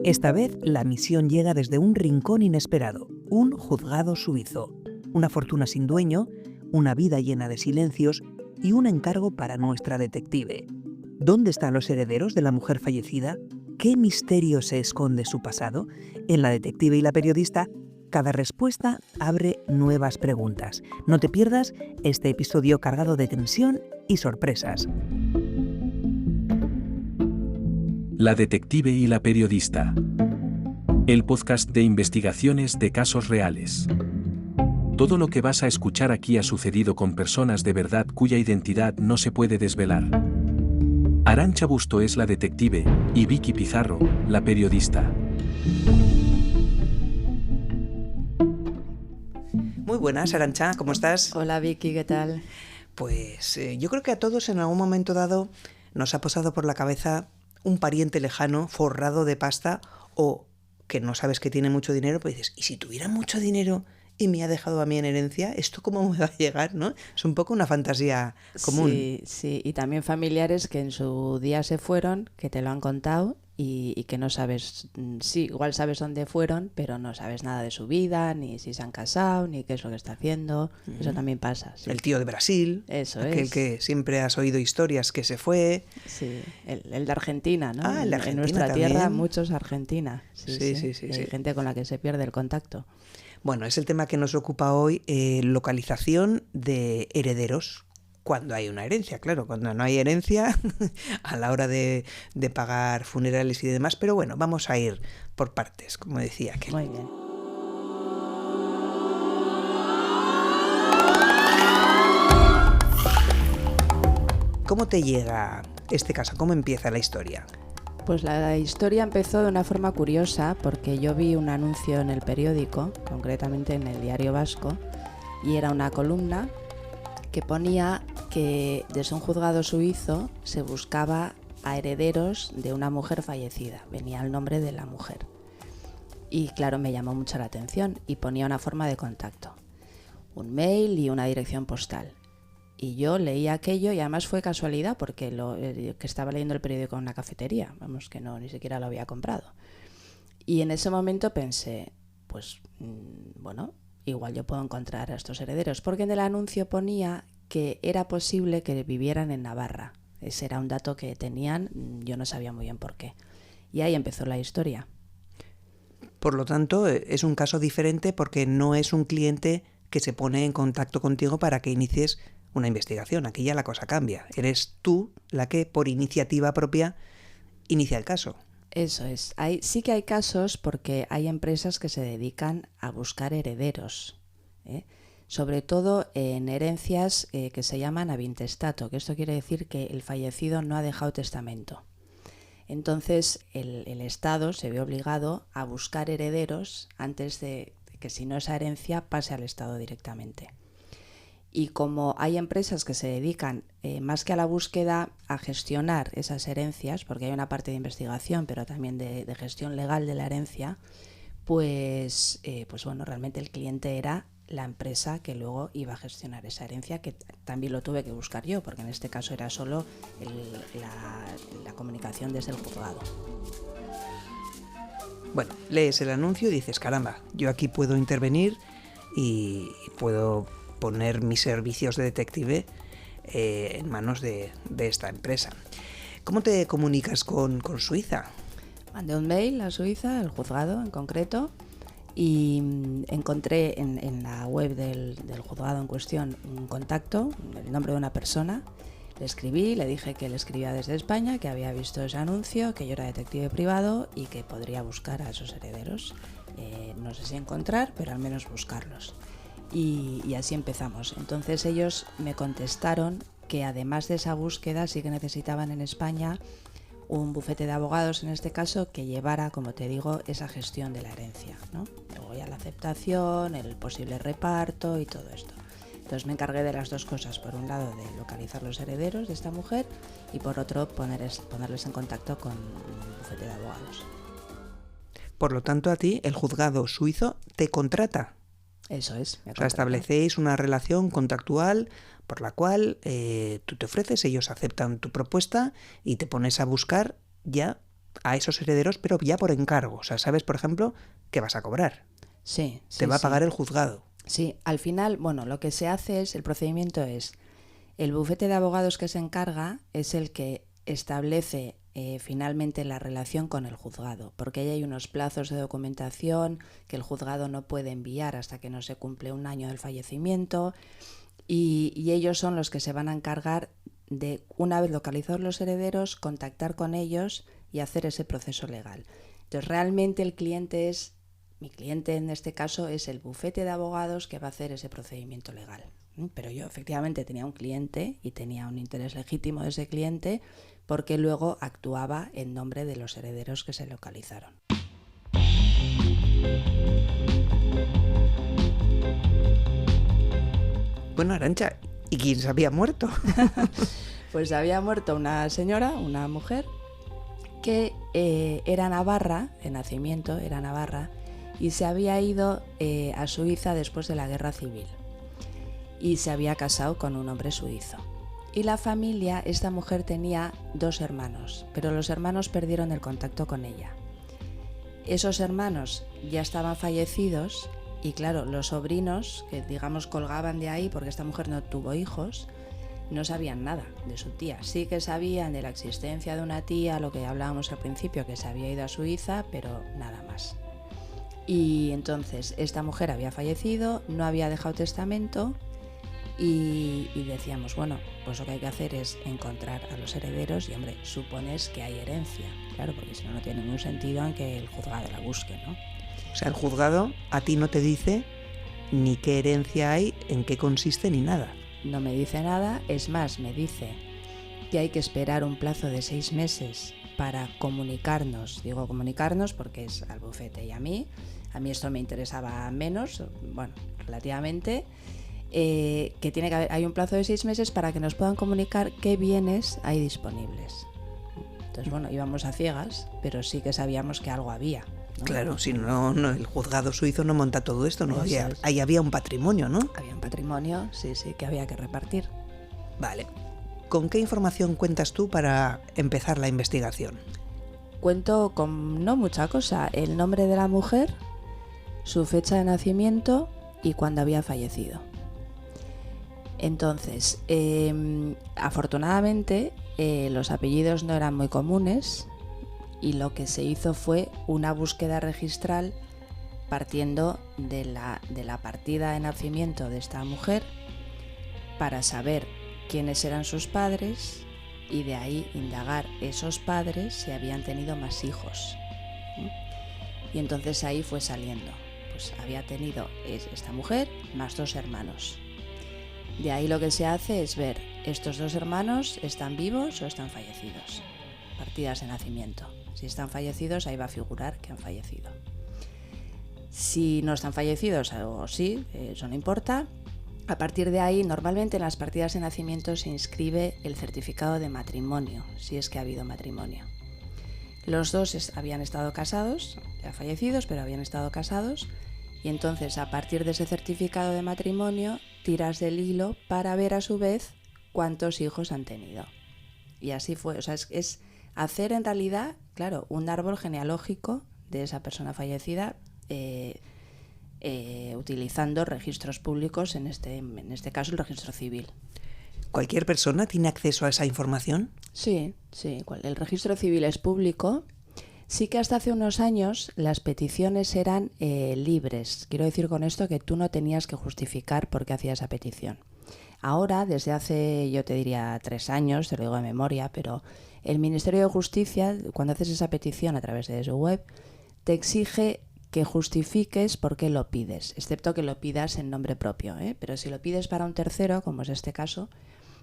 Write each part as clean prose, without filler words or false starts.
Esta vez la misión llega desde un rincón inesperado, un juzgado suizo, una fortuna sin dueño, una vida llena de silencios y un encargo para nuestra detective. ¿Dónde están los herederos de la mujer fallecida? ¿Qué misterio se esconde su pasado? En La detective y la periodista, cada respuesta abre nuevas preguntas. No te pierdas este episodio cargado de tensión y sorpresas. La detective y la periodista. El podcast de investigaciones de casos reales. Todo lo que vas a escuchar aquí ha sucedido con personas de verdad cuya identidad no se puede desvelar. Arantxa Busto es la detective y Vicky Pizarro, la periodista. Muy buenas, Arantxa, ¿cómo estás? Hola Vicky, ¿qué tal? Pues yo creo que a todos en algún momento dado nos ha pasado por la cabeza un pariente lejano forrado de pasta o que no sabes que tiene mucho dinero, pues dices, ¿y si tuviera mucho dinero y me ha dejado a mí en herencia? ¿Esto cómo me va a llegar, no? Es un poco una fantasía común. Sí, y también familiares que en su día se fueron, que te lo han contado y que no sabes, sí, igual sabes dónde fueron, pero no sabes nada de su vida, ni si se han casado, ni qué es lo que está haciendo. Eso también pasa. Sí. El tío de Brasil, Eso aquel es. que siempre has oído historias que se fue. Sí, el de Argentina, ¿no? Ah, el de Argentina en nuestra también. Tierra, muchos Argentina. Sí. Hay gente con la que se pierde el contacto. Bueno, es el tema que nos ocupa hoy, localización de herederos. Cuando hay una herencia, claro, cuando no hay herencia, a la hora de pagar funerales y demás, pero bueno, vamos a ir por partes, como decía aquel. Muy bien. ¿Cómo te llega este caso? ¿Cómo empieza la historia? Pues la historia empezó de una forma curiosa porque yo vi un anuncio en el periódico, concretamente en el Diario Vasco, y era una columna que ponía que desde un juzgado suizo se buscaba a herederos de una mujer fallecida. Venía el nombre de la mujer. Y claro, me llamó mucho la atención y ponía una forma de contacto, un mail y una dirección postal. Y yo leí aquello y además fue casualidad porque que estaba leyendo el periódico en una cafetería, vamos, que no, ni siquiera lo había comprado. Y en ese momento pensé, pues bueno, igual yo puedo encontrar a estos herederos, porque en el anuncio ponía que era posible que vivieran en Navarra. Ese era un dato que tenían, yo no sabía muy bien por qué. Y ahí empezó la historia. Por lo tanto, es un caso diferente porque no es un cliente que se pone en contacto contigo para que inicies una investigación. Aquí ya la cosa cambia. Eres tú la que, por iniciativa propia, inicia el caso. Eso es. Sí que hay casos porque hay empresas que se dedican a buscar herederos, sobre todo en herencias que se llaman avintestato, que esto quiere decir que el fallecido no ha dejado testamento. Entonces el Estado se ve obligado a buscar herederos antes de que, si no, esa herencia pase al Estado directamente. Y como hay empresas que se dedican más que a la búsqueda, a gestionar esas herencias, porque hay una parte de investigación, pero también de gestión legal de la herencia, pues bueno, realmente el cliente era la empresa que luego iba a gestionar esa herencia, que también lo tuve que buscar yo, porque en este caso era solo la comunicación desde el juzgado. Bueno, lees el anuncio y dices, caramba, yo aquí puedo intervenir y puedo poner mis servicios de detective en manos de esta empresa. ¿Cómo te comunicas con Suiza? Mandé un mail a Suiza, al juzgado en concreto, y encontré en la web del juzgado en cuestión un contacto, el nombre de una persona. Le escribí, le dije que le escribía desde España, que había visto ese anuncio, que yo era detective privado y que podría buscar a esos herederos. No sé si encontrar, pero al menos buscarlos. Y así empezamos. Entonces ellos me contestaron que además de esa búsqueda sí que necesitaban en España un bufete de abogados, en este caso, que llevara, como te digo, esa gestión de la herencia, ¿no? Luego ya la aceptación, el posible reparto y todo esto. Entonces me encargué de las dos cosas. Por un lado, de localizar los herederos de esta mujer y por otro, ponerles en contacto con un bufete de abogados. Por lo tanto, a ti, el juzgado suizo te contrata. Eso es. O sea, establecéis una relación contractual por la cual tú te ofreces, ellos aceptan tu propuesta y te pones a buscar ya a esos herederos, pero ya por encargo. O sea, sabes, por ejemplo, qué vas a cobrar. Sí. Te va a pagar el juzgado. Sí, al final, bueno, lo que se hace es, el procedimiento es, el bufete de abogados que se encarga es el que establece finalmente la relación con el juzgado, porque ahí hay unos plazos de documentación que el juzgado no puede enviar hasta que no se cumple un año del fallecimiento, y ellos son los que se van a encargar de, una vez localizados los herederos, contactar con ellos y hacer ese proceso legal. Entonces, realmente el cliente es, mi cliente en este caso es el bufete de abogados que va a hacer ese procedimiento legal. Pero yo efectivamente tenía un cliente y tenía un interés legítimo de ese cliente porque luego actuaba en nombre de los herederos que se localizaron. Bueno, Arantxa, ¿y quién se había muerto? Pues había muerto una señora, una mujer, que era navarra, de nacimiento era navarra, y se había ido a Suiza después de la Guerra Civil. Y se había casado con un hombre suizo. Y la familia, esta mujer tenía 2 hermanos, pero los hermanos perdieron el contacto con ella. Esos hermanos ya estaban fallecidos y claro, los sobrinos, que digamos colgaban de ahí porque esta mujer no tuvo hijos, no sabían nada de su tía. Sí que sabían de la existencia de una tía, lo que hablábamos al principio, que se había ido a Suiza, pero nada más. Y entonces esta mujer había fallecido, no había dejado testamento. Y decíamos, bueno, pues lo que hay que hacer es encontrar a los herederos y, hombre, supones que hay herencia, claro, porque si no, no tiene ningún sentido en que el juzgado la busque, ¿no? O sea, el juzgado a ti no te dice ni qué herencia hay, en qué consiste, ni nada. No me dice nada, es más, me dice que hay que esperar un plazo de 6 meses para comunicarnos. Digo comunicarnos porque es al bufete y a mí esto me interesaba menos, bueno, relativamente. Que tiene que haber, hay un plazo de 6 meses para que nos puedan comunicar qué bienes hay disponibles. Entonces, bueno, íbamos a ciegas, pero sí que sabíamos que algo había, ¿no? Claro, si no, el juzgado suizo no monta todo esto, ¿no? Ahí había un patrimonio, ¿no? Había un patrimonio, sí, que había que repartir. Vale. ¿Con qué información cuentas tú para empezar la investigación? Cuento con no mucha cosa, el nombre de la mujer, su fecha de nacimiento y cuándo había fallecido. Entonces, afortunadamente, los apellidos no eran muy comunes y lo que se hizo fue una búsqueda registral partiendo de la partida de nacimiento de esta mujer para saber quiénes eran sus padres y de ahí indagar esos padres si habían tenido más hijos. Y entonces ahí fue saliendo. Pues había tenido esta mujer más 2 hermanos. De ahí lo que se hace es ver, ¿estos 2 hermanos están vivos o están fallecidos? Partidas de nacimiento. Si están fallecidos, ahí va a figurar que han fallecido. Si no están fallecidos, o sí, eso no importa. A partir de ahí, normalmente en las partidas de nacimiento se inscribe el certificado de matrimonio, si es que ha habido matrimonio. Los 2 habían estado casados, ya fallecidos, pero habían estado casados. Y entonces, a partir de ese certificado de matrimonio, tiras del hilo para ver a su vez cuántos hijos han tenido. Y así fue. O sea, es hacer en realidad, claro, un árbol genealógico de esa persona fallecida utilizando registros públicos, en este caso el registro civil. ¿Cualquier persona tiene acceso a esa información? Sí. El registro civil es público. Sí que hasta hace unos años las peticiones eran libres. Quiero decir con esto que tú no tenías que justificar por qué hacías esa petición. Ahora, desde hace, yo te diría 3 años, te lo digo de memoria, pero el Ministerio de Justicia, cuando haces esa petición a través de su web, te exige que justifiques por qué lo pides, excepto que lo pidas en nombre propio, ¿eh? Pero si lo pides para un tercero, como es este caso,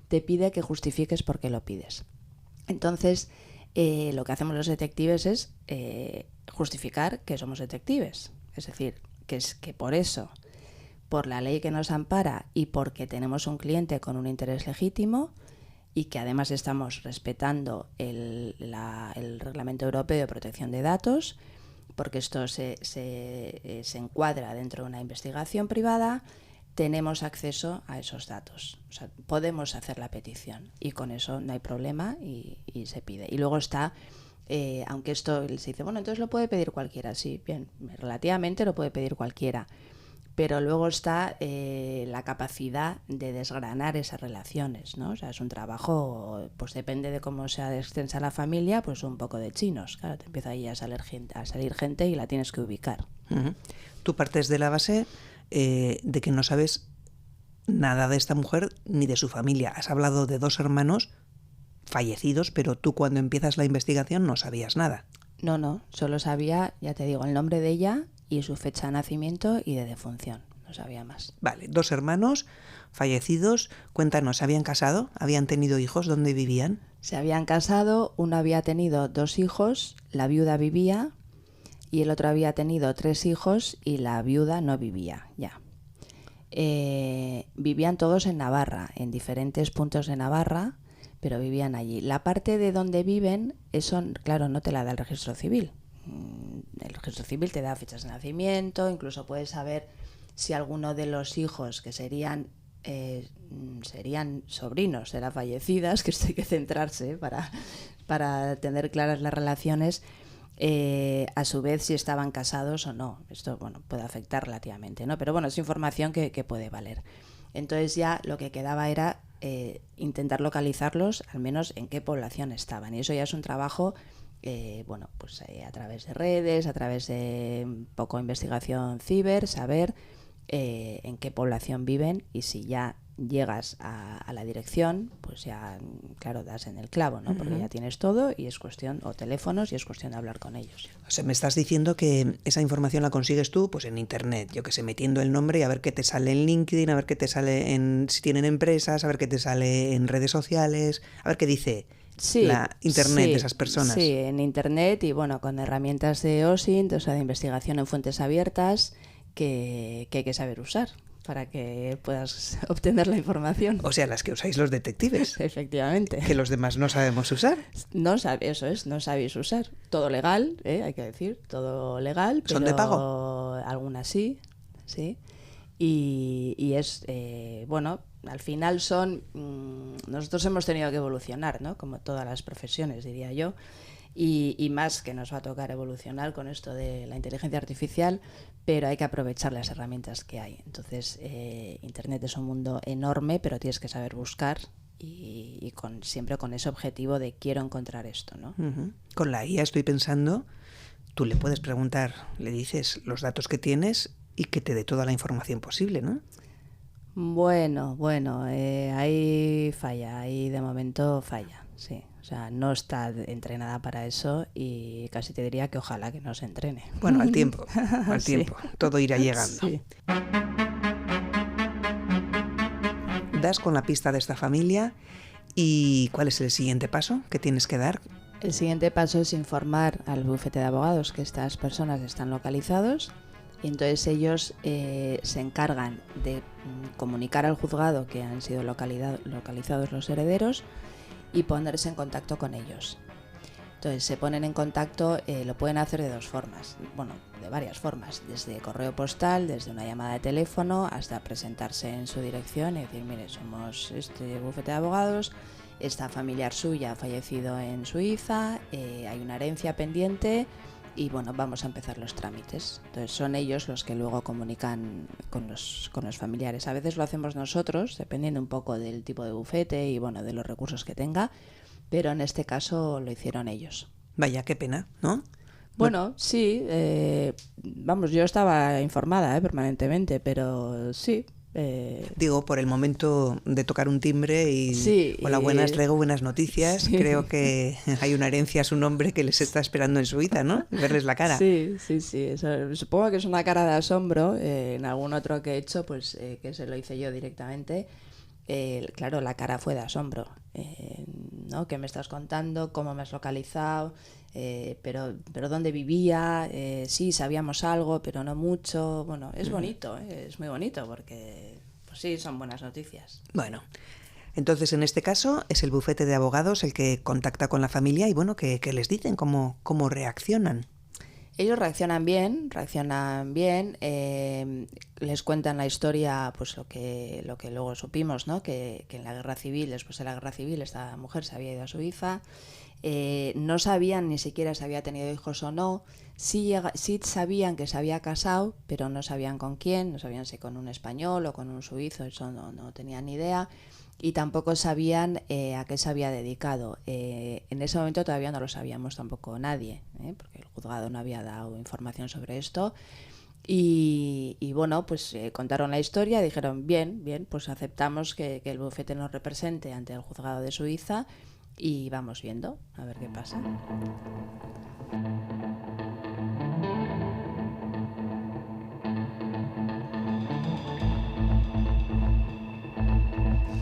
te pide que justifiques por qué lo pides. Entonces, lo que hacemos los detectives es justificar que somos detectives. Es decir, que por eso, por la ley que nos ampara y porque tenemos un cliente con un interés legítimo y que además estamos respetando el Reglamento Europeo de Protección de Datos, porque esto se encuadra dentro de una investigación privada, tenemos acceso a esos datos. O sea, podemos hacer la petición y con eso no hay problema y se pide. Y luego está, aunque esto se dice, bueno, entonces lo puede pedir cualquiera. Sí, bien, relativamente lo puede pedir cualquiera. Pero luego está la capacidad de desgranar esas relaciones, ¿no? O sea, es un trabajo, pues depende de cómo sea de extensa la familia, pues un poco de chinos. Claro, te empieza ahí a salir gente y la tienes que ubicar. Uh-huh. Tú partes de la base de que no sabes nada de esta mujer ni de su familia. Has hablado de 2 hermanos fallecidos, pero tú cuando empiezas la investigación no sabías nada. No, solo sabía, ya te digo, el nombre de ella y su fecha de nacimiento y de defunción. No sabía más. Vale, 2 hermanos fallecidos. Cuéntanos, ¿se habían casado? ¿Habían tenido hijos? ¿Dónde vivían? Se habían casado, uno había tenido 2 hijos, la viuda vivía, y el otro había tenido 3 hijos y la viuda no vivía ya. Vivían todos en Navarra, en diferentes puntos de Navarra, pero vivían allí. La parte de donde viven, eso, claro, no te la da el registro civil. El registro civil te da fechas de nacimiento, incluso puedes saber si alguno de los hijos que serían sobrinos de las fallecidas, que esto hay que centrarse para tener claras las relaciones, a su vez si estaban casados o no. Esto, bueno, puede afectar relativamente, ¿no? Pero bueno, es información que puede valer. Entonces ya lo que quedaba era intentar localizarlos, al menos en qué población estaban. Y eso ya es un trabajo, a través de redes, a través de un poco investigación ciber, saber en qué población viven, y si ya llegas a la dirección, pues ya, claro, das en el clavo, ¿no? Porque ya tienes todo y es cuestión, o teléfonos, y es cuestión de hablar con ellos. O sea, me estás diciendo que esa información la consigues tú, pues en internet, yo que sé, metiendo el nombre y a ver qué te sale en LinkedIn, a ver qué te sale si tienen empresas, a ver qué te sale en redes sociales, a ver qué dice la internet de esas personas. Sí, en internet y bueno, con herramientas de OSINT, o sea, de investigación en fuentes abiertas, que hay que saber usar para que puedas obtener la información. O sea, las que usáis los detectives. Efectivamente. Que los demás no sabemos usar. No sabéis usar. Todo legal, hay que decir, todo legal. ¿Son de pago? Algunas sí. Y es, al final nosotros hemos tenido que evolucionar, ¿no? Como todas las profesiones, diría yo. Y más que nos va a tocar evolucionar con esto de la inteligencia artificial, pero hay que aprovechar las herramientas que hay. Entonces, Internet es un mundo enorme, pero tienes que saber buscar y siempre con ese objetivo de quiero encontrar esto, ¿no? Uh-huh. Con la IA estoy pensando, tú le puedes preguntar, le dices los datos que tienes y que te dé toda la información posible, ¿no? Bueno, ahí falla, ahí de momento falla, sí. O sea, no está entrenada para eso y casi te diría que ojalá que no se entrene. Bueno, al tiempo, todo irá llegando. Sí. Das con la pista de esta familia y ¿cuál es el siguiente paso que tienes que dar? El siguiente paso es informar al bufete de abogados que estas personas están localizados. Y entonces ellos se encargan de comunicar al juzgado que han sido localizados los herederos y ponerse en contacto con ellos. Entonces se ponen en contacto, lo pueden hacer de 2 formas, de varias formas, desde correo postal, desde una llamada de teléfono, hasta presentarse en su dirección y decir, mire, somos este bufete de abogados, esta familiar suya ha fallecido en Suiza, hay una herencia pendiente, y vamos a empezar los trámites. Entonces son ellos los que luego comunican con los familiares. A veces lo hacemos nosotros, dependiendo un poco del tipo de bufete y de los recursos que tenga, pero en este caso lo hicieron ellos. Vaya, qué pena, ¿no? Bueno, sí, yo estaba informada permanentemente, pero sí. Digo, por el momento de tocar un timbre y sí, hola, buenas, traigo buenas noticias. Sí. Creo que hay una herencia a su nombre que les está esperando en Suiza, ¿no? Verles la cara. Sí. Eso, supongo que es una cara de asombro. En algún otro que he hecho, pues que se lo hice yo directamente. Claro, la cara fue de asombro. ¿No? ¿Qué me estás contando? ¿Cómo me has localizado? Pero ¿dónde vivía? Sí, sabíamos algo, pero no mucho. Bueno, es bonito, es muy bonito porque, pues sí, son buenas noticias. Bueno, entonces en este caso es el bufete de abogados el que contacta con la familia y ¿qué les dicen? ¿Cómo reaccionan? Ellos reaccionan bien, les cuentan la historia, pues lo que luego supimos, ¿no? Que en la guerra civil, después de la guerra civil, esta mujer se había ido a Suiza, no sabían ni siquiera si había tenido hijos o no, sí sabían que se había casado, pero no sabían con quién, no sabían si con un español o con un suizo, eso no tenían ni idea. Y tampoco sabían a qué se había dedicado. En ese momento todavía no lo sabíamos tampoco nadie, porque el juzgado no había dado información sobre esto. Y bueno, pues contaron la historia, dijeron, bien, pues aceptamos que el bufete nos represente ante el juzgado de Suiza y vamos viendo a ver qué pasa.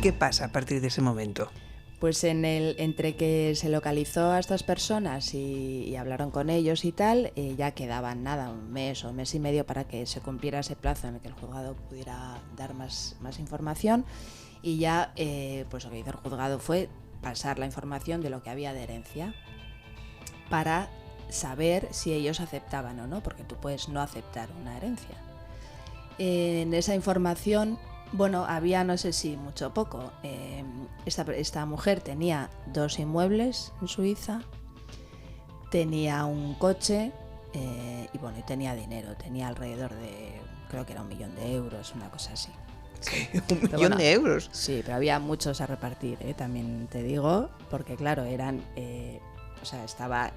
¿Qué pasa a partir de ese momento? Pues entre que se localizó a estas personas y hablaron con ellos y tal, ya quedaban nada, un mes o mes y medio para que se cumpliera ese plazo en el que el juzgado pudiera dar más información, y ya pues lo que hizo el juzgado fue pasar la información de lo que había de herencia para saber si ellos aceptaban o no, porque tú puedes no aceptar una herencia. En esa información, bueno, había, no sé si mucho o poco, esta mujer tenía 2 inmuebles en Suiza, tenía un coche y bueno, y tenía dinero, tenía alrededor de, creo que era 1 millón de euros, una cosa así. Sí. ¿1 millón de euros? Sí, pero había muchos a repartir, también te digo, porque claro, eran, estaba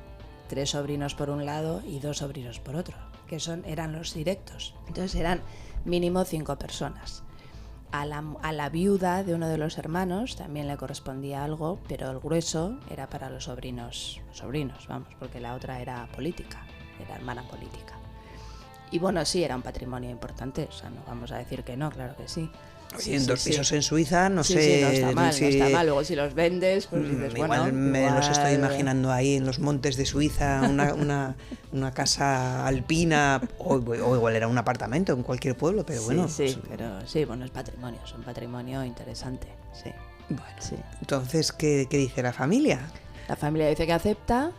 3 sobrinos por un lado y 2 sobrinos por otro, que eran los directos. Entonces eran mínimo 5 personas. A la viuda de uno de los hermanos también le correspondía algo, pero el grueso era para los sobrinos, vamos, porque la otra era política, era hermana política. Y bueno, sí, era un patrimonio importante, o sea, no vamos a decir que no, claro que sí. Oye, en 2 pisos en Suiza, no sé... Sí, no está mal, no está mal. Luego si los vendes, pues dices, igual me los estoy imaginando ahí en los montes de Suiza, una casa alpina, o igual era un apartamento en cualquier pueblo, pero bueno... Pero sí, bueno, es un patrimonio interesante, sí. Bueno, sí. Entonces, ¿qué dice la familia? La familia dice que acepta.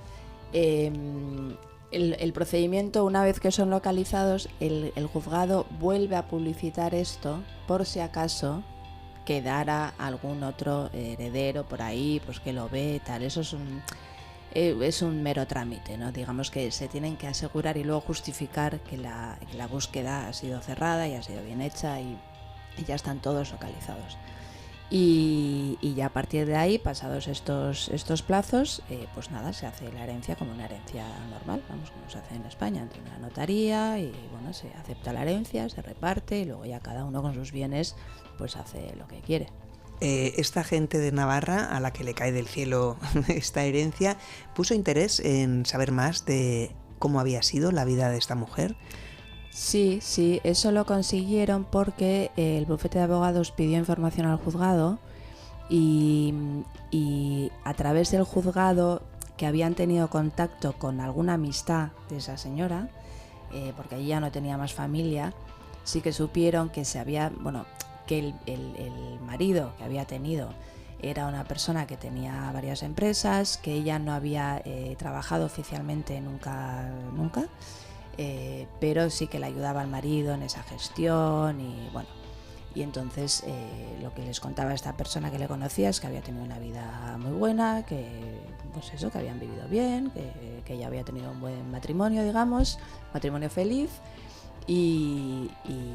El procedimiento, una vez que son localizados, el juzgado vuelve a publicitar esto por si acaso quedara algún otro heredero por ahí, pues que lo ve, tal. Eso es un mero trámite, ¿no? Digamos que se tienen que asegurar y luego justificar que la búsqueda ha sido cerrada y ha sido bien hecha y ya están todos localizados. Y ya a partir de ahí, pasados estos plazos, pues nada, se hace la herencia como una herencia normal, vamos, como se hace en España, ante una notaría, y bueno, se acepta la herencia, se reparte y luego ya cada uno con sus bienes pues hace lo que quiere. Esta gente de Navarra, a la que le cae del cielo esta herencia, ¿puso interés en saber más de cómo había sido la vida de esta mujer? Sí, eso lo consiguieron porque el bufete de abogados pidió información al juzgado y a través del juzgado, que habían tenido contacto con alguna amistad de esa señora, porque allí ya no tenía más familia, sí que supieron que que el marido que había tenido era una persona que tenía varias empresas, que ella no había trabajado oficialmente nunca, pero sí que le ayudaba al marido en esa gestión y entonces lo que les contaba esta persona que le conocía es que había tenido una vida muy buena, que pues eso, que habían vivido bien, que ella había tenido un buen matrimonio, digamos, matrimonio feliz y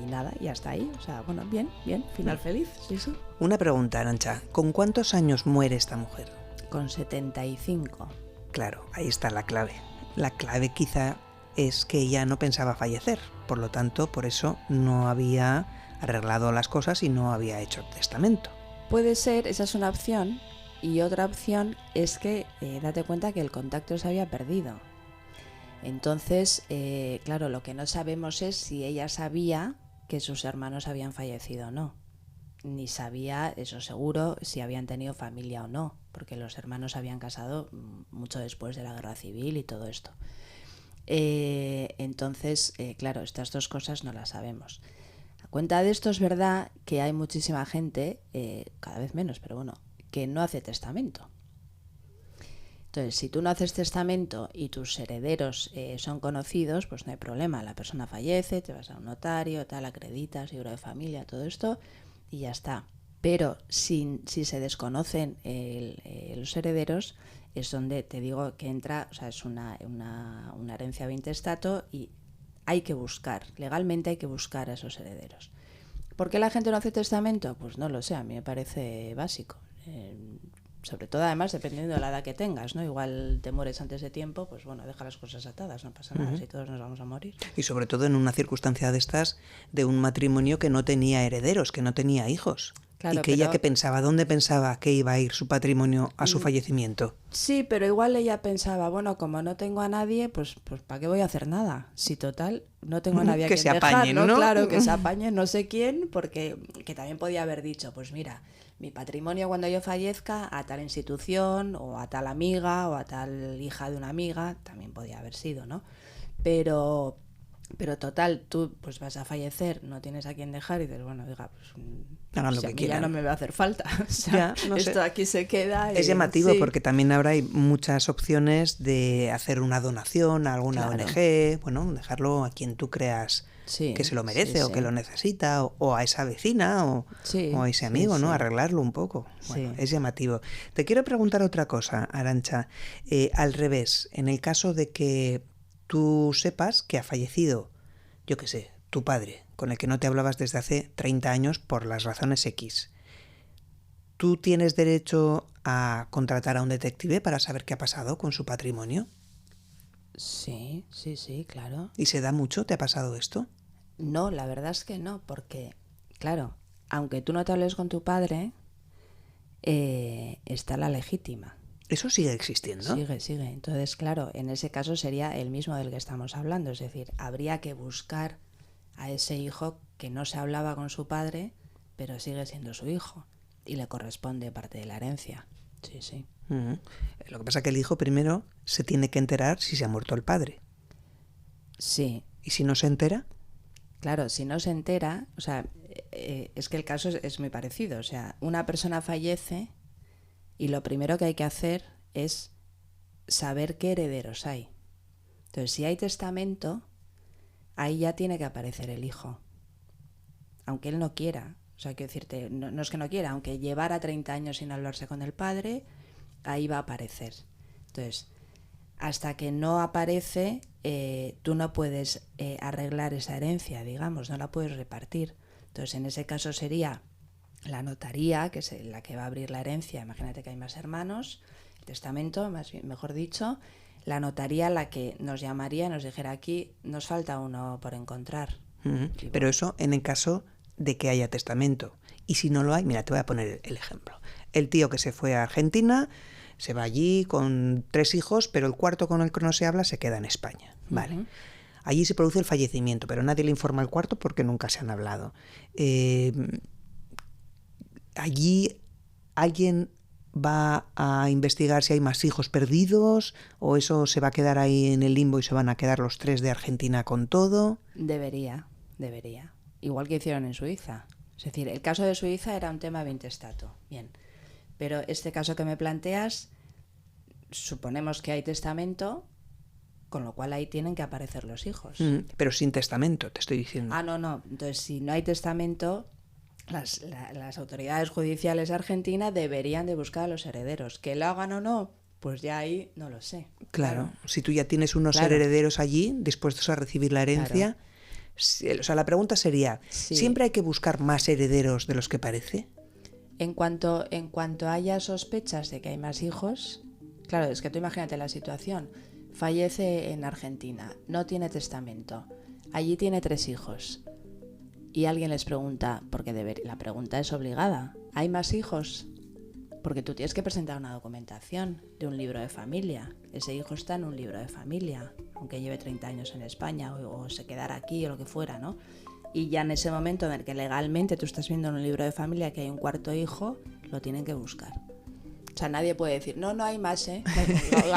nada, y hasta ahí, o sea, bueno, bien, final feliz, sí. Una pregunta, Arantxa, ¿con cuántos años muere esta mujer? Con 75. Claro, ahí está la clave. La clave quizá es que ella no pensaba fallecer, por lo tanto, por eso no había arreglado las cosas y no había hecho testamento. Puede ser, esa es una opción, y otra opción es que date cuenta que el contacto se había perdido. Entonces, claro, lo que no sabemos es si ella sabía que sus hermanos habían fallecido o no, ni sabía, eso seguro, si habían tenido familia o no, porque los hermanos habían casado mucho después de la guerra civil y todo esto. Entonces, claro, estas dos cosas no las sabemos. A cuenta de esto es verdad que hay muchísima gente, cada vez menos, pero bueno, que no hace testamento. Entonces, si tú no haces testamento y tus herederos son conocidos, pues no hay problema. La persona fallece, te vas a un notario, tal, acreditas, libro de familia, todo esto, y ya está. Pero si se desconocen los herederos, es donde te digo que entra, o sea, es una herencia de intestato y hay que buscar, legalmente hay que buscar a esos herederos. ¿Por qué la gente no hace testamento? Pues no lo sé, a mí me parece básico. Sobre todo, además, dependiendo de la edad que tengas, ¿no? Igual te mueres antes de tiempo, pues bueno, deja las cosas atadas, no pasa nada, si todos nos vamos a morir. Y sobre todo en una circunstancia de estas, de un matrimonio que no tenía herederos, que no tenía hijos. Claro, y que ella, ¿qué pensaba? ¿Dónde pensaba que iba a ir su patrimonio a su fallecimiento? Sí, pero igual ella pensaba, bueno, como no tengo a nadie, pues ¿para qué voy a hacer nada? Si total, no tengo a nadie a quien dejar, apañen, ¿no? Claro, que se apañen no sé quién, porque que también podía haber dicho, pues mira, mi patrimonio cuando yo fallezca a tal institución o a tal amiga o a tal hija de una amiga, también podía haber sido, ¿no? Pero total, tú pues vas a fallecer, no tienes a quién dejar y dices, bueno, diga, pues hagan lo que quieran. Ya no me va a hacer falta. O sea, ya, no esto sé. Aquí se queda. Es llamativo porque también ahora hay muchas opciones de hacer una donación a alguna ONG, bueno, dejarlo a quien tú creas que se lo merece o que lo necesita, o a esa vecina o a ese amigo, ¿no? Arreglarlo un poco. Bueno, es llamativo. Te quiero preguntar otra cosa, Arantxa. Al revés, en el caso de que tú sepas que ha fallecido, yo qué sé, tu padre, con el que no te hablabas desde hace 30 años por las razones X. ¿Tú tienes derecho a contratar a un detective para saber qué ha pasado con su patrimonio? Sí, claro. ¿Y se da mucho? ¿Te ha pasado esto? No, la verdad es que no, porque, claro, aunque tú no te hables con tu padre, está la legítima. ¿Eso sigue existiendo? Sigue. Entonces, claro, en ese caso sería el mismo del que estamos hablando. Es decir, habría que buscar a ese hijo que no se hablaba con su padre, pero sigue siendo su hijo. Y le corresponde parte de la herencia. Sí. Uh-huh. Lo que pasa es que el hijo primero se tiene que enterar si se ha muerto el padre. Sí. ¿Y si no se entera? Claro, si no se entera, o sea, es que el caso es muy parecido. O sea, una persona fallece y lo primero que hay que hacer es saber qué herederos hay. Entonces, si hay testamento, ahí ya tiene que aparecer el hijo. Aunque él no quiera. O sea, quiero decirte, no es que no quiera, aunque llevara 30 años sin hablarse con el padre, ahí va a aparecer. Entonces, hasta que no aparece, tú no puedes arreglar esa herencia, digamos, no la puedes repartir. Entonces, en ese caso sería la notaría, que es la que va a abrir la herencia. Imagínate que hay más hermanos, el testamento, mejor dicho, la notaría la que nos llamaría y nos dijera, aquí nos falta uno por encontrar. Uh-huh. Pero eso en el caso de que haya testamento. Y si no lo hay, mira, te voy a poner el ejemplo. El tío que se fue a Argentina, se va allí con 3 hijos, pero el cuarto con el que no se habla se queda en España. Vale. Uh-huh. Allí se produce el fallecimiento, pero nadie le informa al cuarto porque nunca se han hablado. Allí alguien va a investigar si hay más hijos perdidos, o eso se va a quedar ahí en el limbo y se van a quedar los 3 de Argentina con todo. Debería. Igual que hicieron en Suiza. Es decir, el caso de Suiza era un tema de intestato. Bien. Pero este caso que me planteas, suponemos que hay testamento, con lo cual ahí tienen que aparecer los hijos. Pero sin testamento, te estoy diciendo. No. Entonces, si no hay testamento, las autoridades judiciales argentinas deberían de buscar a los herederos. Que lo hagan o no, pues ya ahí no lo sé. Claro. Si tú ya tienes unos herederos allí dispuestos a recibir la herencia... Claro. O sea, la pregunta sería, ¿siempre hay que buscar más herederos de los que parece? En cuanto haya sospechas de que hay más hijos, claro, es que tú imagínate la situación. Fallece en Argentina, no tiene testamento, allí tiene 3 hijos. Y alguien les pregunta, porque la pregunta es obligada, ¿hay más hijos? Porque tú tienes que presentar una documentación de un libro de familia. Ese hijo está en un libro de familia, aunque lleve 30 años en España o se quedara aquí o lo que fuera, ¿no? Y ya en ese momento en el que legalmente tú estás viendo en un libro de familia que hay un cuarto hijo, lo tienen que buscar. O sea, nadie puede decir, no hay más, ¿eh?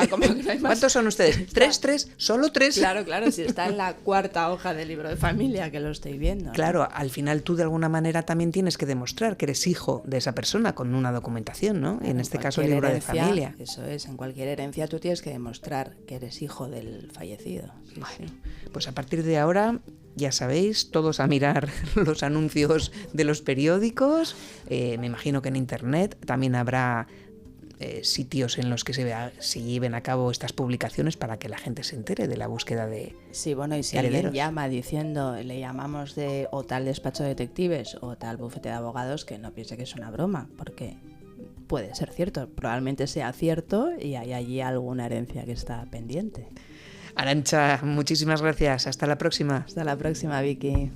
¿Cómo que no hay más? ¿Cuántos son ustedes? ¿Tres? ¿Solo 3? Claro, si está en la 4ª hoja del libro de familia que lo estoy viendo. Claro, al final tú de alguna manera también tienes que demostrar que eres hijo de esa persona con una documentación, ¿no? En este caso el libro de familia. Eso es, en cualquier herencia tú tienes que demostrar que eres hijo del fallecido. Sí, bueno, pues a partir de ahora, ya sabéis, todos a mirar los anuncios de los periódicos. Me imagino que en internet también habrá sitios en los que se lleven a cabo estas publicaciones para que la gente se entere de la búsqueda de sí, bueno, y si herederos. Alguien llama diciendo, le llamamos de o tal despacho de detectives o tal bufete de abogados, que no piense que es una broma, porque puede ser cierto, probablemente sea cierto y hay allí alguna herencia que está pendiente. Arantxa, muchísimas gracias. Hasta la próxima. Hasta la próxima, Vicky.